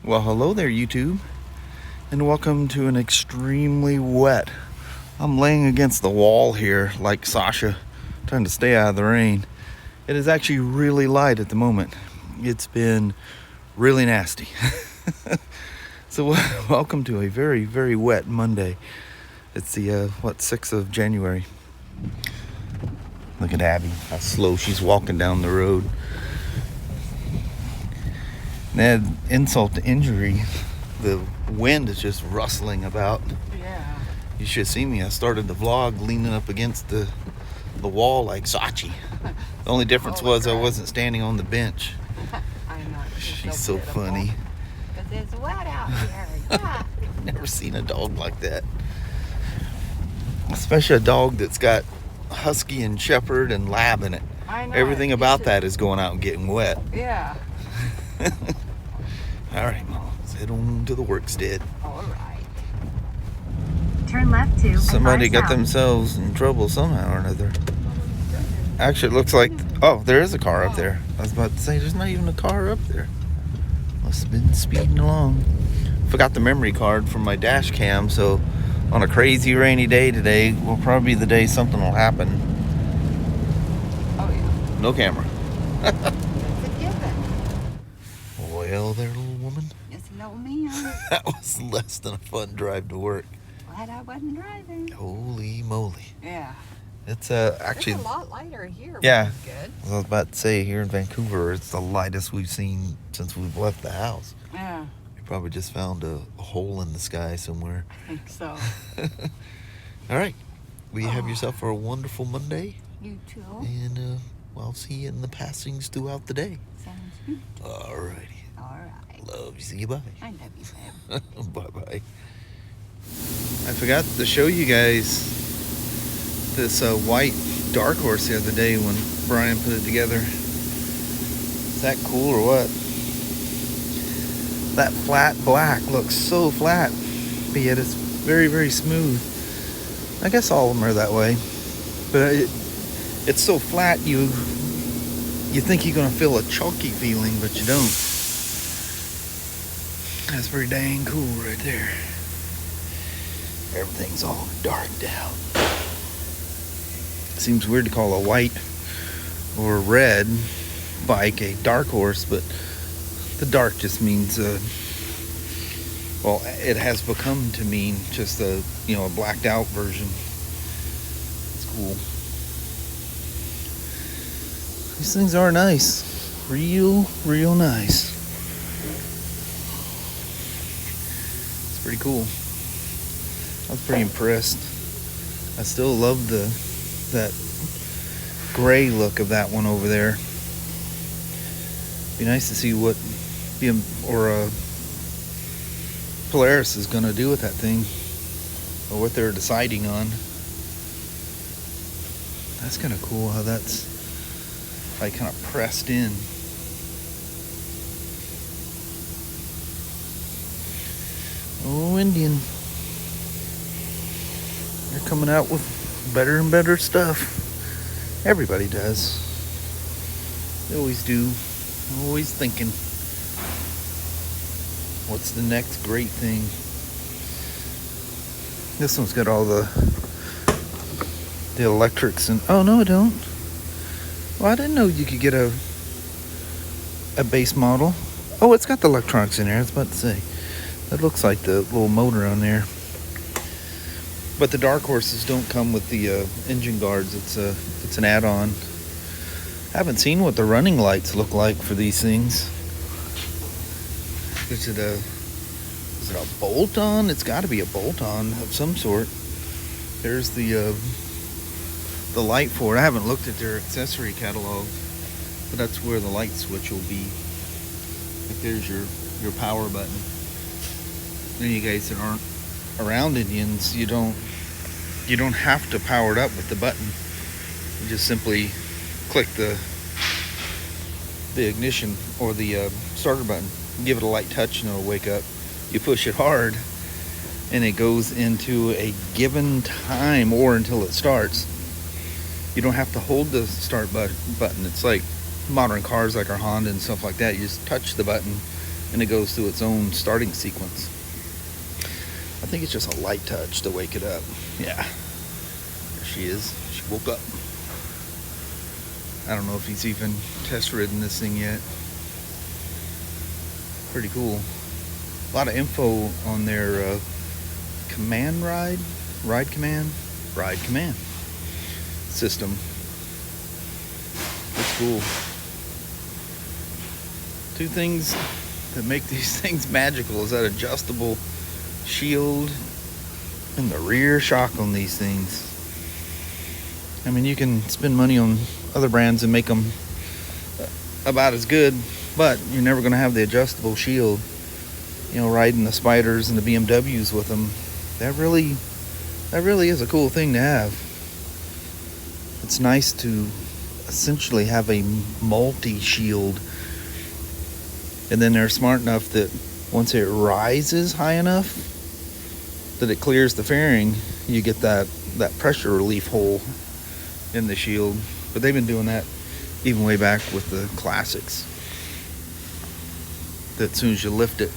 Well, hello there, YouTube, and welcome to an extremely wet. I'm laying against the wall here like Sasha, trying to stay out of the rain. It is actually really light at the moment. It's been really nasty. So welcome to a very, very wet Monday. It's the, 6th of January. Look at Abby, how slow she's walking down the road. And add insult to injury, the wind is just rustling about. Yeah. You should see me. I started the vlog leaning up against the wall like Sachi. The only difference was I wasn't standing on the bench. I know. She's so funny. Because it's wet out here. Yeah. Never seen a dog like that. Especially a dog that's got husky and shepherd and lab in it. I know. Everything about that is going out and getting wet. Yeah. All right, Mom. Let's head on to the workstead. All right. Turn left to. Somebody got themselves in trouble somehow or another. Actually, it looks like... Oh, there is a car up there. I was about to say, there's not even a car up there. Must have been speeding along. Forgot the memory card from my dash cam, so on a crazy rainy day today will probably be the day something will happen. Oh, yeah. No camera. It's a given. Well, there, little woman. Just know me. That was less than a fun drive to work. Glad I wasn't driving. Holy moly. Yeah. It's actually... It's a lot lighter here. Yeah. Which is good. I was about to say, here in Vancouver, it's the lightest we've seen since we've left the house. Yeah. You probably just found a hole in the sky somewhere. I think so. All right. Well, you have yourself a wonderful Monday. You too. And I'll see you in the passings throughout the day. Sounds good. All righty. All right. Love you. See you. Bye. I love you, babe. Bye-bye. I forgot to show you guys this white dark horse the other day when Brian put it together. Is that cool or what? That flat black looks so flat, but yet it's very, very smooth. I guess all of them are that way, but it's so flat you think you're gonna feel a chalky feeling, but you don't. That's pretty dang cool right there. Everything's all darked out. Seems weird to call a white or red bike a dark horse, but the dark just means, well, it has become to mean just a blacked out version. It's cool. These things are nice. Real nice. It's pretty cool. I was pretty impressed. I still love that gray look of that one over there. Be nice to see what Polaris is gonna do with that thing, or what they're deciding on. That's kind of cool how that's like kind of pressed in. Oh, Indian. They're coming out with better and better stuff. Everybody does. They always do. Always thinking, what's the next great thing? This one's got all the electrics and... Oh, no, I don't. Well, I didn't know you could get a base model. Oh, it's got the electronics in there. I was about to say. That looks like the little motor on there. But the dark horses don't come with the engine guards. It's an add-on. I haven't seen what the running lights look like for these things. Is it a bolt-on? It's got to be a bolt-on of some sort. There's the light for it. I haven't looked at their accessory catalog, but that's where the light switch will be. Like there's your power button. Then you guys that aren't around Indians, you don't have to power it up with the button. You just simply click the ignition or the starter button, give it a light touch and it'll wake up. You push it hard and it goes into a given time or until it starts. You don't have to hold the start button. It's like modern cars like our Honda and stuff like that. You just touch the button and it goes through its own starting sequence. I think it's just a light touch to wake it up. Yeah, there she is. She woke up. I don't know if he's even test ridden this thing yet. Pretty cool. A lot of info on their command ride command system. That's cool. Two things that make these things magical is that adjustable shield and the rear shock on these things. I mean, you can spend money on other brands and make them about as good, but you're never going to have the adjustable shield. You know, riding the Spyders and the BMWs with them, that really is a cool thing to have. It's nice to essentially have a multi-shield, and then they're smart enough that once it rises high enough that it clears the fairing, you get that pressure relief hole in the shield. But they've been doing that even way back with the classics, that as soon as you lift it,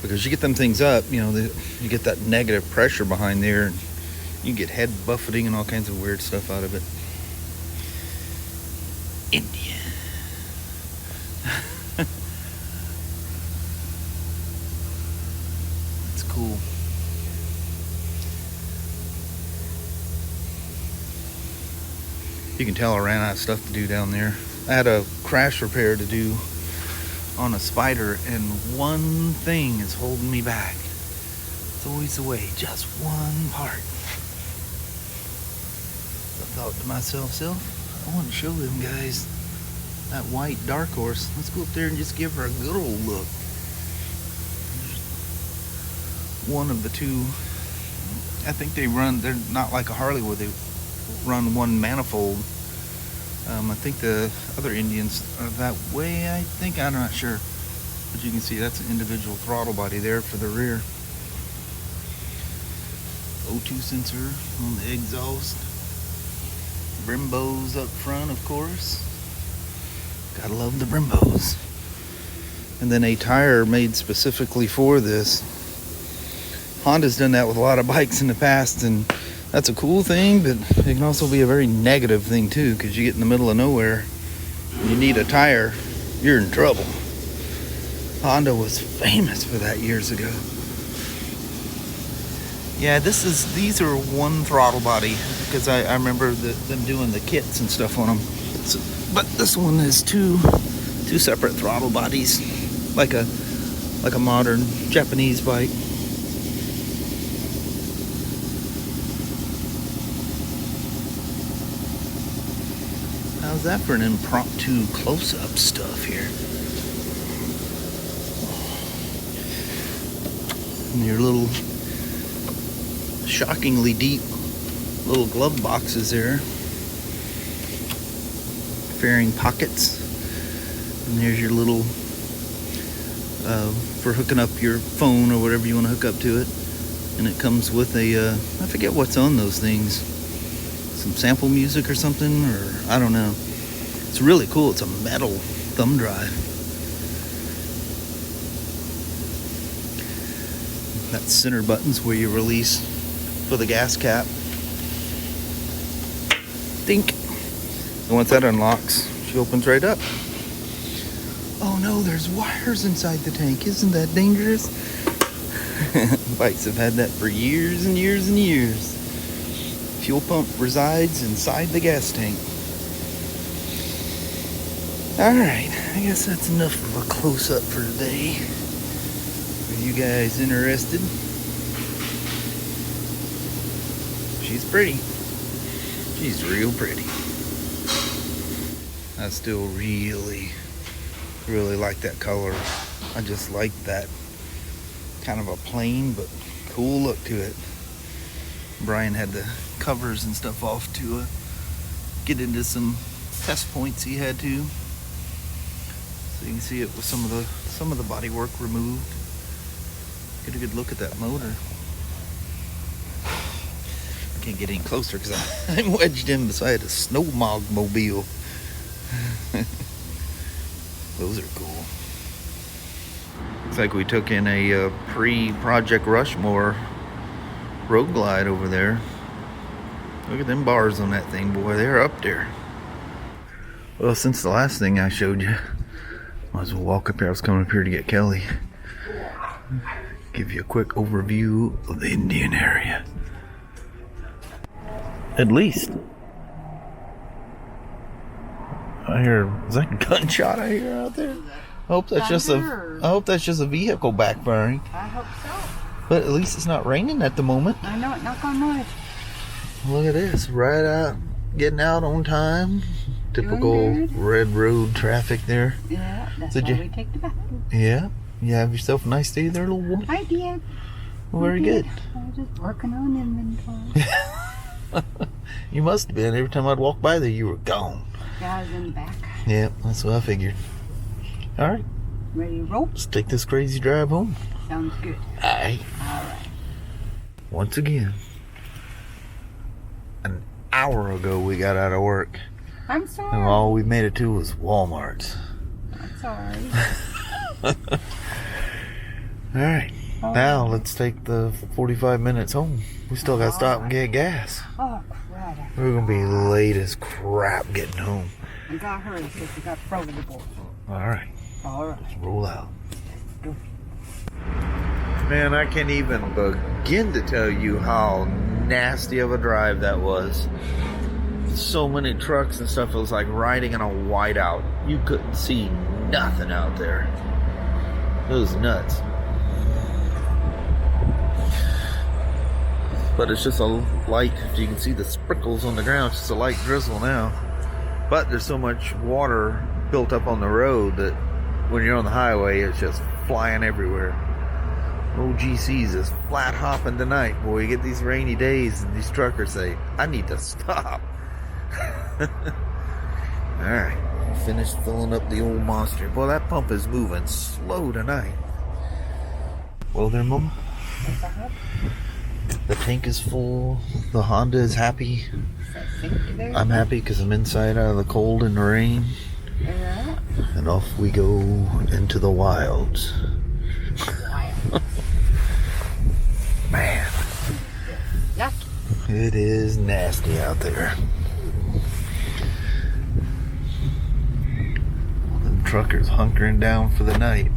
because you get them things up, you know, you get that negative pressure behind there, and you get head buffeting and all kinds of weird stuff out of it. Indian. It's cool. You can tell I ran out of stuff to do down there. I had a crash repair to do on a Spyder, and one thing is holding me back. It's always the way, just one part. I thought to myself, I want to show them guys that white dark horse. Let's go up there and just give her a good old look. One of the two, I think they're not like a Harley where they run one manifold. I think the other Indians are that way, I'm not sure. But you can see that's an individual throttle body there for the rear. O2 sensor on the exhaust. Brimbos up front, of course. Gotta love the Brimbos. And then a tire made specifically for this. Honda's done that with a lot of bikes in the past, and that's a cool thing, but it can also be a very negative thing too, because you get in the middle of nowhere and you need a tire, you're in trouble. Honda was famous for that years ago. Yeah, these are one throttle body, because I remember them doing the kits and stuff on them. But this one is two separate throttle bodies, like a modern Japanese bike. How's that for an impromptu close-up stuff here? And your little shockingly deep little glove boxes there. Fairing pockets. And there's your little for hooking up your phone or whatever you want to hook up to it. And it comes with a I forget what's on those things. Some sample music or something, or I don't know. It's really cool. It's a metal thumb drive. That center button's where you release for the gas cap. Dink. And once that unlocks, she opens right up. Oh no, there's wires inside the tank. Isn't that dangerous? Bikes have had that for years and years and years. Fuel pump resides inside the gas tank. Alright, I guess that's enough of a close-up for today. Are you guys interested? She's pretty. She's real pretty. I still really like that color. I just like that kind of a plain but cool look to it. Brian had the covers and stuff off to get into some test points he had to. So you can see it with some of the body work removed. Get a good look at that motor. I can't get any closer because I'm wedged in beside a snowmobile. Those are cool. Looks like we took in a pre-Project Rushmore road glide over there. Look at them bars on that thing, boy. They're up there. Well, since the last thing I showed you, might as well walk up here. I was coming up here to get Kelly. Give you a quick overview of the Indian area. At least. I hear, is that a gunshot I hear out there? I hope that's just a vehicle backfiring. I hope so. But at least it's not raining at the moment. I know it, knock on wood. Look at this, right out, getting out on time. Typical red road traffic there. Yeah, that's Did why you- we take the back. Yeah, you have yourself a nice day there, little woman. I did. Well, very I did. good. I was just working on inventory. You must have been. Every time I'd walk by there, you were gone. Yeah, I was in the back. Yeah, that's what I figured. All right, Ready to roll? let's take this crazy drive home. Sounds good. All right. Alright. Once again, an hour ago we got out of work, I'm and sorry. all we made it to was Walmart's. I'm sorry. All right, now let's take the 45 minutes home. We still got to stop and get gas. Oh, crap. We're gonna be late as crap getting home. We got hurry because we got frozen the board. All right, Alright. let's roll out. Go. Man, I can't even begin to tell you how nasty of a drive that was. So many trucks and stuff. It was like riding in a whiteout. You couldn't see nothing out there. It was nuts. But it's just a light, if you can see the sprinkles on the ground, it's just a light drizzle now. But there's so much water built up on the road that when you're on the highway, it's just flying everywhere. OGC's is flat hopping tonight. Boy, you get these rainy days and these truckers say, I need to stop. Alright, finished filling up the old monster. Boy, that pump is moving slow tonight. Well there, Mama. The tank is full. The Honda is happy. I'm happy because I'm inside out of the cold and the rain. Yeah. And off we go into the wilds. Man, Yuck. it is nasty out there. Them truckers hunkering down for the night.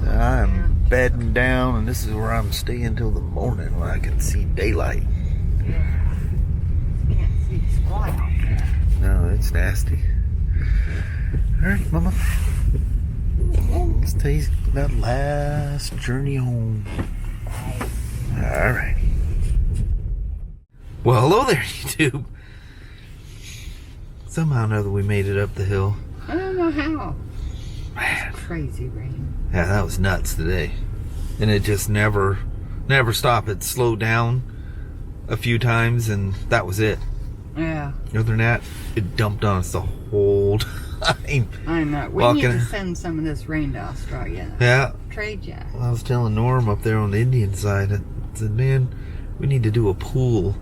I'm bedding down, and this is where I'm staying till the morning when I can see daylight. Can't see squat out there. No, it's nasty. Alright, Mama. Let's take that last journey home. Alright. Well, hello there, YouTube. Somehow or another we made it up the hill. I don't know how. Man. Crazy rain. Yeah, that was nuts today. And it just never stopped. It slowed down a few times and that was it. Yeah. Other than that, it dumped on us the whole time. I know. We need to send some of this rain to Australia. Yeah. Trade ya. I was telling Norm up there on the Indian side, I said, man, we need to do a pool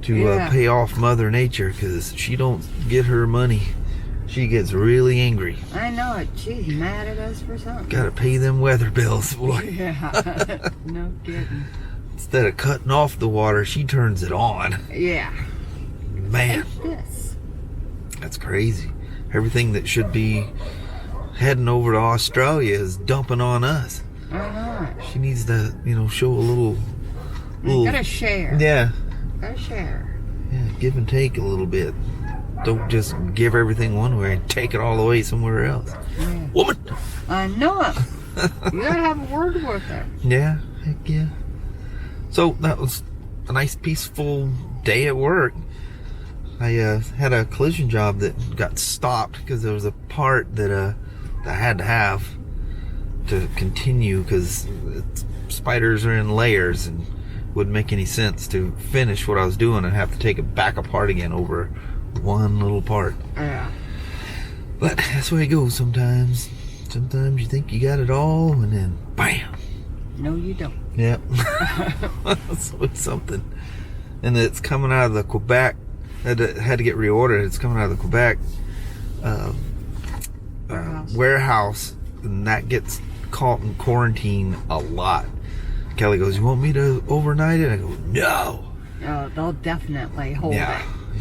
to pay off Mother Nature because she don't get her money. She gets really angry. I know it. She's mad at us for something. Gotta pay them weather bills, boy. Yeah. No kidding. Instead of cutting off the water, she turns it on. Yeah. Man, Like this. that's crazy. Everything that should be heading over to Australia is dumping on us. I know it. She needs to, show a little You gotta share. yeah, Gotta share. give and take a little bit. Don't just give everything one way and take it all the way somewhere else. Yeah. Woman! I know it. You gotta have a word with her. Yeah, heck yeah. So that was a nice peaceful day at work. I had a collision job that got stopped because there was a part that I had to have to continue because spiders are in layers and wouldn't make any sense to finish what I was doing and have to take it back apart again over one little part. Yeah. But that's the way it goes sometimes. Sometimes you think you got it all and then bam. No, you don't. Yep. So it's something. And it's coming out of the Quebec. Had to get reordered. It's coming out of the Quebec warehouse and that gets caught in quarantine a lot. Kelly goes, "You want me to overnight it?" I go, "No." Oh, they'll definitely hold it.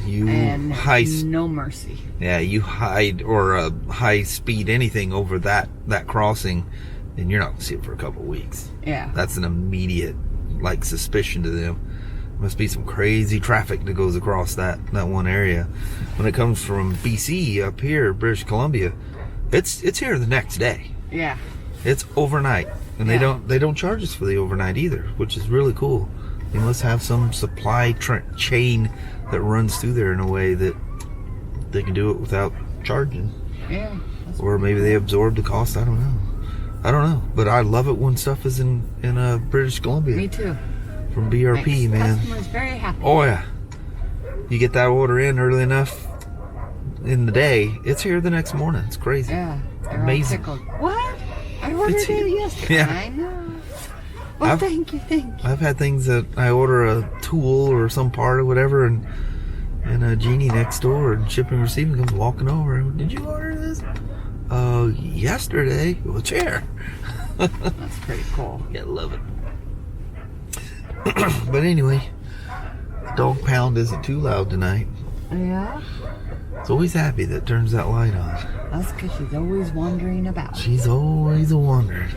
You And high, no mercy. yeah, you hide or high speed anything over that crossing, and you're not gonna see it for a couple of weeks. Yeah. That's an immediate like suspicion to them. Must be some crazy traffic that goes across that one area. When it comes from BC up here, British Columbia, it's here the next day. Yeah. It's overnight, and they don't charge us for the overnight either, which is really cool. They must have some supply chain that runs through there in a way that they can do it without charging. Yeah. Or maybe they absorb the cost. I don't know. But I love it when stuff is in British Columbia. Me too. From BRP, man. Customer's very happy. Oh yeah. You get that order in early enough in the day, it's here the next morning. It's crazy. Yeah. Amazing. What? I ordered It's it here. yesterday. Yeah. I know. Oh, thank you. I've had things that I order a tool or some part or whatever, and a genie next door and shipping and receiving comes walking over. "Did you order this?" Yesterday. Well, chair. That's pretty cool. Yeah, love it. But anyway, dog pound isn't too loud tonight. Yeah. It's always happy that turns that light on. That's because she's always wandering about. She's always a wandering.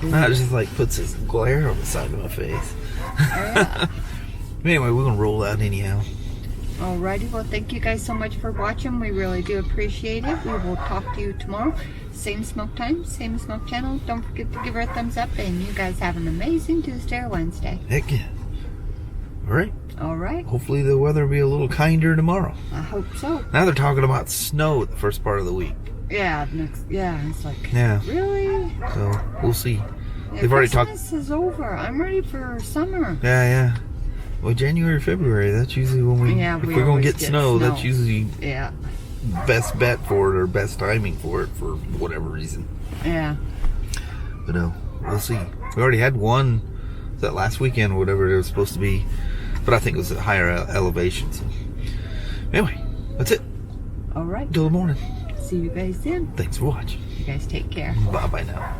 Not just like puts this glare on the side of my face. Yeah. Anyway, we're gonna roll out anyhow. Alrighty, well, thank you guys so much for watching. We really do appreciate it. We will talk to you tomorrow. Same smoke time, same smoke channel. Don't forget to give her a thumbs up, and you guys have an amazing Tuesday or Wednesday. Heck yeah. Alright. Alright. Hopefully the weather will be a little kinder tomorrow. I hope so. Now they're talking about snow the first part of the week. Yeah, it's like, Yeah. really? So we'll see. Yeah, They've already talked. Christmas is over. I'm ready for summer. Yeah. Well, January, February, that's usually when if we're going to get snow, that's usually Yeah. best bet for it or best timing for it for whatever reason. Yeah. But we'll see. We already had one that last weekend or whatever it was supposed to be, but I think it was at higher elevation. So anyway, that's it. Alright. Till the morning. See you guys then. Thanks for watching. You guys take care. Bye-bye now.